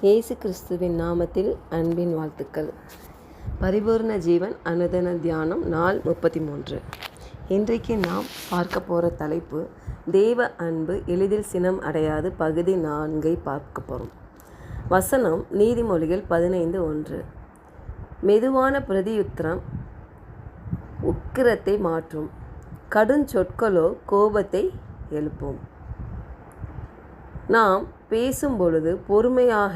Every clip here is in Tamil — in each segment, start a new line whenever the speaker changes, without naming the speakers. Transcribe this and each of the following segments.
இயேசு கிறிஸ்துவின் நாமத்தில் அன்பின் வாழ்த்துக்கள். பரிபூர்ண ஜீவன் அனுதின தியானம் நாள் 33. இன்றைக்கு நாம் பார்க்க போகிற தலைப்பு தேவ அன்பு எளிதில் சினம் அடையாது பகுதி 4 பார்க்க போகிறோம். வசனம் நீதிமொழிகள் 15:1. மெதுவான பிரதியுத்தரம் உக்கிரத்தை மாற்றும், கடுஞ்சொற்களோ கோபத்தை எழுப்பும். நாம் பேசும்பொழுது, பொறுமையாக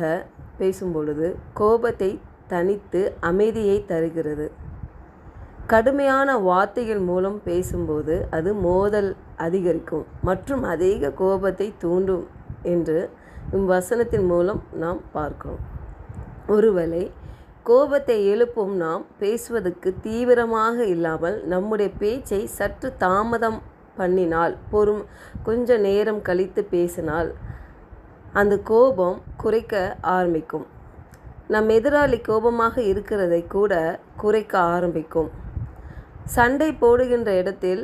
பேசும்பொழுது கோபத்தை தணித்து அமைதியை தருகிறது. கடுமையான வார்த்தைகள் மூலம் பேசும்போது அது மோதல் அதிகரிக்கும் மற்றும் அதிக கோபத்தை தூண்டும் என்று இவ்வசனத்தின் மூலம் நாம் பார்க்கிறோம். ஒருவேளை கோபத்தை எழுப்பும் நாம் பேசுவதற்கு தீவிரமாக இல்லாமல் நம்முடைய பேச்சை சற்று தாமதம் பண்ணினால், கொஞ்சம் நேரம் கழித்து பேசினால் அந்த கோபம் குறைக்க ஆரம்பிக்கும். நம் எதிராளி கோபமாக இருக்கிறதை கூட குறைக்க ஆரம்பிக்கும். சண்டை போடுகின்ற இடத்தில்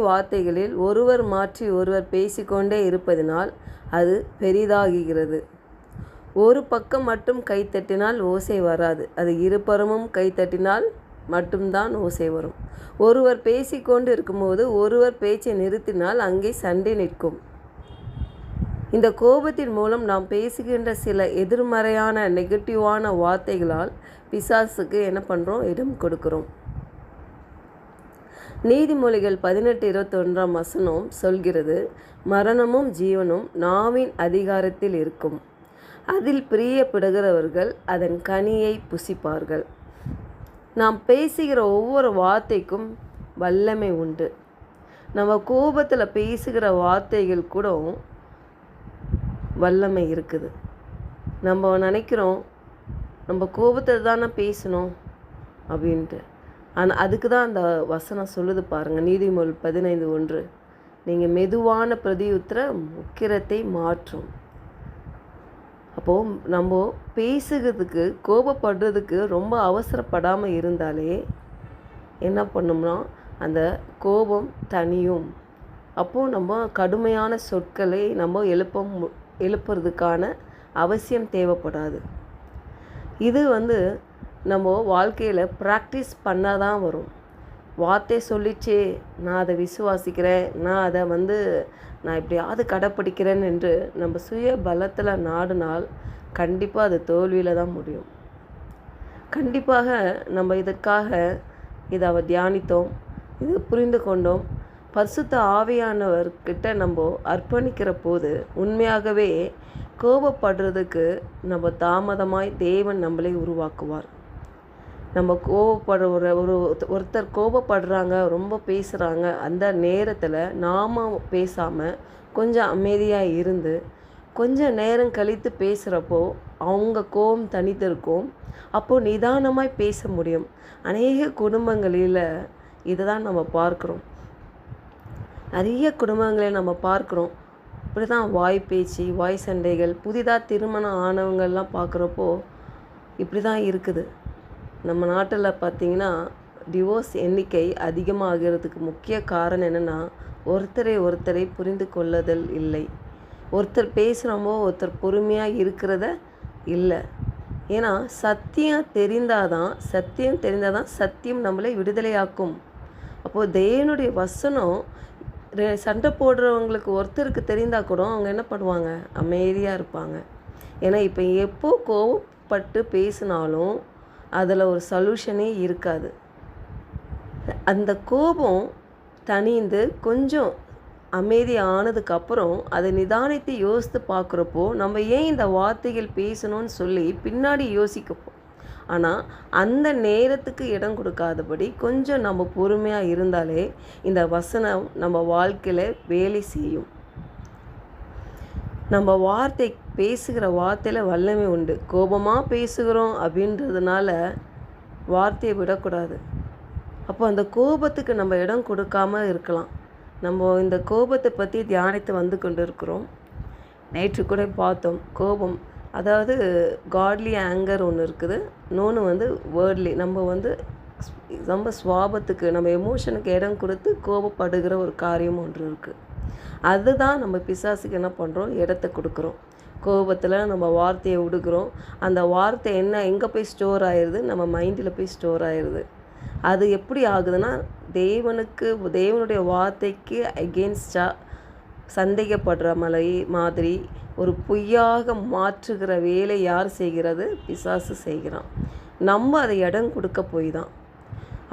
வார்த்தைகளில் ஒருவர் மாற்றி ஒருவர் பேசிக்கொண்டே இருப்பதினால் அது பெரிதாகிறது. ஒரு பக்கம் மட்டும் கைத்தட்டினால் ஓசை வராது, அது இருபுறமும் கைத்தட்டினால் மட்டும்தான் ஓசை வரும். ஒருவர் பேசிக்கொண்டு இருக்கும்போது ஒருவர் பேச்சை நிறுத்தினால் அங்கே சண்டை நிற்கும். இந்த கோபத்தின் மூலம் நாம் பேசுகின்ற சில எதிர்மறையான நெகட்டிவான வார்த்தைகளால் பிசாசுக்கு என்ன பண்ணுறோம், இடம் கொடுக்கிறோம். நீதிமொழிகள் 18:21 வசனம் சொல்கிறது, மரணமும் ஜீவனும் நாவின் அதிகாரத்தில் இருக்கும், அதில் பிரியப்படுகிறவர்கள் அதன் கனியை புசிப்பார்கள். நாம் பேசுகிற ஒவ்வொரு வார்த்தைக்கும் வல்லமை உண்டு. நம்ம கோபத்தில் பேசுகிற வார்த்தைகள் கூட வல்லமை இருக்குது. நம்ம நினைக்கிறோம் நம்ம கோபத்தில் தானே பேசணும் அப்படின்ட்டு. ஆனால் அதுக்கு தான் அந்த வசனம் சொல்லுது பாருங்கள், நீதிமொழி 15:1. நீங்கள் மெதுவான பிரதியுத்தரம் உக்கிரத்தை மாற்றும். அப்போது நம்ம பேசுகிறதுக்கு, கோபப்படுறதுக்கு ரொம்ப அவசரப்படாமல் இருந்தாலே என்ன பண்ணோம்னா அந்த கோபம் தனியும். அப்போது நம்ம கடுமையான சொற்களை நம்ம எழுப்புறதுக்கான அவசியம் தேவைப்படாது. இது நம்ம வாழ்க்கையில் ப்ராக்டிஸ் பண்ணால் தான் வரும். வார்த்தை சொல்லிச்சே நான் அதை விசுவாசிக்கிறேன், நான் அதை நான் எப்படியாவது கடைப்பிடிக்கிறேன் என்று நம்ம சுய பலத்தில் நாடினால் கண்டிப்பாக அது தோல்வியில் தான் முடியும். கண்டிப்பாக நம்ம இதற்காக இதை தியானித்தோம், இது புரிந்து கொண்டோம். பரிசுத்த ஆவியானவர்கிட்ட நம்ம அர்ப்பணிக்கிற போது உண்மையாகவே கோபப்படுறதுக்கு நம்ம தாமதமாய் தேவன் நம்மளை உருவாக்குவார். நம்ம கோபப்படுற ஒருத்தர் கோபப்படுறாங்க, ரொம்ப பேசுகிறாங்க, அந்த நேரத்தில் நாம் பேசாமல் கொஞ்சம் அமைதியாக இருந்து கொஞ்சம் நேரம் கழித்து பேசுகிறப்போ அவங்க கோபம் தனித்திருக்கும். அப்போது நிதானமாய் பேச முடியும். அநேக குடும்பங்களில் இதை தான் நம்ம பார்க்குறோம். நிறைய குடும்பங்களை நம்ம பார்க்குறோம். இப்படி தான் வாய் பேச்சு, வாய் சண்டைகள். புதிதாக திருமணம் ஆனவங்கள்லாம் பார்க்குறப்போ இப்படி தான் இருக்குது. நம்ம நாட்டில் பார்த்திங்கன்னா டிவோர்ஸ் எண்ணிக்கை அதிகமாகிறதுக்கு முக்கிய காரணம் என்னென்னா, ஒருத்தரை புரிந்து கொள்ளுதல் இல்லை. ஒருத்தர் பேசுகிறோமோ ஒருத்தர் பொறுமையாக இருக்கிறத இல்லை. ஏன்னா சத்தியம் தெரிந்தால் தான் சத்தியம் நம்மளை விடுதலையாக்கும். அப்போது தேவனுடைய வசனம் சண்டை போடுறவங்களுக்கு ஒருத்தருக்கு தெரிந்தால் கூட அவங்க என்ன பண்ணுவாங்க, அமைதியாக இருப்பாங்க. ஏன்னா இப்போ எப்போ கோவப்பட்டு பேசினாலும் அதில் ஒரு சொல்யூஷனே இருக்காது. அந்த கோபம் தணிந்து கொஞ்சம் அமைதி ஆனதுக்கப்புறம் அதை நிதானித்து யோசித்து பார்க்குறப்போ நம்ம ஏன் இந்த வார்த்தைகள் பேசணும்னு சொல்லி பின்னாடி யோசிக்கப்போம். ஆனால் அந்த நேரத்துக்கு இடம் கொடுக்காதபடி கொஞ்சம் நம்ம பொறுமையாக இருந்தாலே இந்த வசனம் நம்ம வாழ்க்கையில் வேலை செய்யும். நம்ம பேசுகிற வார்த்தையில் வல்லமை உண்டு. கோபமாக பேசுகிறோம் அப்படின்றதுனால வார்த்தையை விடக்கூடாது. அப்போ அந்த கோபத்துக்கு நம்ம இடம் கொடுக்காமல் இருக்கலாம். நம்ம இந்த கோபத்தை பற்றி தியானித்து கொண்டு இருக்கிறோம். நேற்று கூட பார்த்தோம், கோபம் அதாவது காட்லி ஆங்கர் ஒன்று இருக்குது, இன்னொன்று வேர்ட்லி. நம்ம சுவாபத்துக்கு, நம்ம எமோஷனுக்கு இடம் கொடுத்து கோபப்படுகிற ஒரு காரியம் ஒன்று இருக்குது. அதுதான் நம்ம பிசாசுக்கு என்ன பண்ணுறோம், இடத்த கொடுக்குறோம். கோபத்தில் நம்ம வார்த்தையை விடுக்கிறோம். அந்த வார்த்தை எங்கே போய் ஸ்டோர் ஆயிடுது? நம்ம மைண்டில் போய் ஸ்டோர் ஆயிடுது. அது எப்படி ஆகுதுன்னா, தேவனுடைய வார்த்தைக்கு அகெயின்ஸ்டாக சந்தேகப்படுற மாதிரி ஒரு பொய்யாக மாற்றுகிற வேலை யார் செய்கிறது? பிசாசு செய்கிறான். நம்ம அதை இடம் கொடுக்க போய் தான்.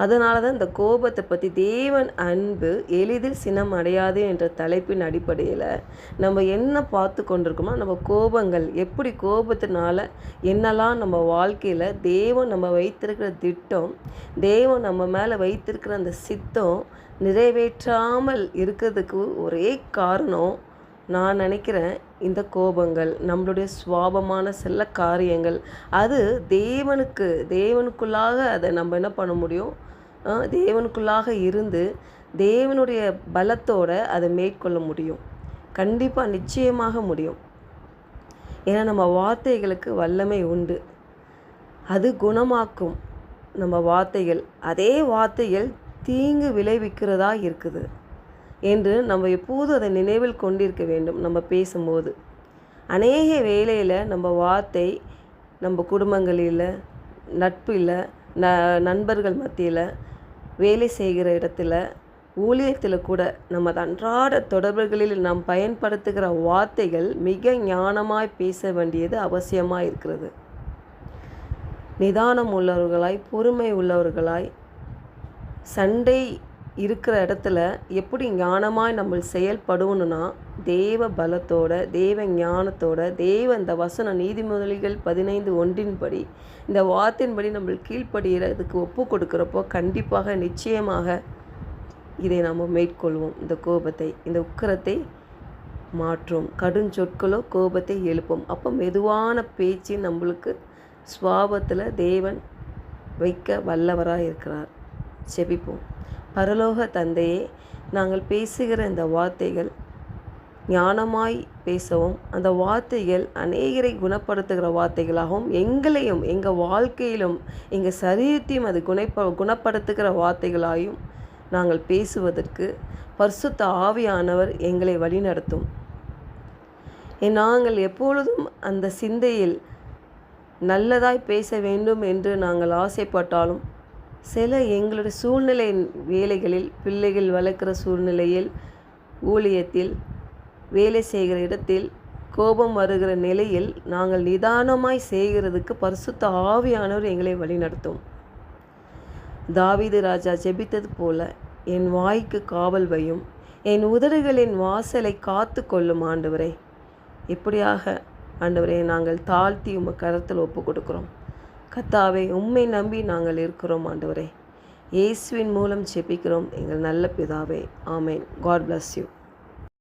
அதனால தான் இந்த கோபத்தை பற்றி தேவன் அன்பு எளிதில் சினம் அடையாது என்ற தலைப்பின் அடிப்படையில் நம்ம என்ன பார்த்து கொண்டிருக்கோமோ, நம்ம கோபங்கள் எப்படி கோபத்தினால என்னெல்லாம் நம்ம வாழ்க்கையில் தேவன் நம்ம வைத்திருக்கிற திட்டம், தேவன் நம்ம மேலே வைத்திருக்கிற அந்த சித்தம் நிறைவேற்றாமல் இருக்கிறதுக்கு ஒரே காரணம் நான் நினைக்கிறேன், இந்த கோபங்கள், நம்மளுடைய சுவாபமான சில காரியங்கள். அது தேவனுக்குள்ளாக அதை நம்ம என்ன பண்ண முடியும்? தேவனுக்குள்ளாக இருந்து தேவனுடைய பலத்தோடு அதை மேற்கொள்ள முடியும். கண்டிப்பாக, நிச்சயமாக முடியும். ஏன்னா நம்ம வார்த்தைகளுக்கு வல்லமை உண்டு. அது குணமாக்கும். நம்ம வார்த்தைகள், அதே வார்த்தைகள் தீங்கு விளைவிக்கிறதா இருக்குது என்று நம்ம எப்போதும் அதை நினைவில் கொண்டிருக்க வேண்டும். நம்ம பேசும்போது அநேக வேளையில் நம்ம வார்த்தை நம்ம குடும்பங்களில், நட்பில், நண்பர்கள் மத்தியில், வேலை செய்கிற இடத்துல, ஊழியத்தில் கூட நம்ம அன்றாட தொடர்புகளில் நாம் பயன்படுத்துகிற வார்த்தைகள் மிக ஞானமாய் பேச வேண்டியது அவசியமாக இருக்கிறது. நிதானம் உள்ளவர்களாய், பொறுமை உள்ளவர்களாய், சண்டை இருக்கிற இடத்துல எப்படி ஞானமாய் நம்ம செயல்படுவணும்னா, தேவ பலத்தோட, தேவ ஞானத்தோட, இந்த வசன நீதிமொழிகள் 15:1 இந்த வார்த்தையின்படி நம்ம கீழ்ப்படுகிறதுக்கு ஒப்பு கொடுக்குறப்போ கண்டிப்பாக, நிச்சயமாக இதை நம்ம மேற்கொள்வோம். இந்த கோபத்தை, இந்த உக்கிரத்தை மாற்றும். கடுஞ்சொற்களோ கோபத்தை எழுப்பும். அப்போ மெதுவான பேச்சு நம்மளுக்கு சுவாபத்தில் தேவன் வைக்க வல்லவராக இருக்கிறார். செபிப்போம். பரலோக தந்தையே, நாங்கள் பேசுகிற இந்த வார்த்தைகள் ஞானமாய் பேசவும், அந்த வார்த்தைகள் அநேகரை குணப்படுத்துகிற வார்த்தைகளாகவும், எங்களையும் எங்கள் வாழ்க்கையிலும் எங்கள் சரீரத்தையும் அது குணப்படுத்துகிற வார்த்தைகளாயும் நாங்கள் பேசுவதற்கு பரிசுத்த ஆவியானவர் எங்களை வழிநடத்தும். நாங்கள் எப்பொழுதும் அந்த சிந்தையில் நல்லதாய் பேச வேண்டும் என்று நாங்கள் ஆசைப்பட்டாலும், சில எங்களுடைய சூழ்நிலை வேலைகளில், பிள்ளைகள் வளர்க்குற சூழ்நிலையில், ஊழியத்தில், வேலை செய்கிற இடத்தில் கோபம் வருகிற நிலையில் நாங்கள் நிதானமாய் செய்கிறதுக்கு பரிசுத்த ஆவியானவர் எங்களை வழிநடத்தும். தாவீது ராஜா ஜெபித்தது போல, என் வாய்க்கு காவல் வையும், என் உதடுகளின் வாசலை காத்து கொள்ளும் ஆண்டவரே. இப்படியாக ஆண்டவரே நாங்கள் தாழ்த்தி உமக்கு கரத்தில் ஒப்பு கொடுக்குறோம். கர்த்தாவே, உம்மை நம்பி நாங்கள் இருக்கிறோம் ஆண்டவரே. இயேசுவின் மூலம் ஜெபிக்கிறோம் எங்கள் நல்ல பிதாவே. ஆமேன். God bless you.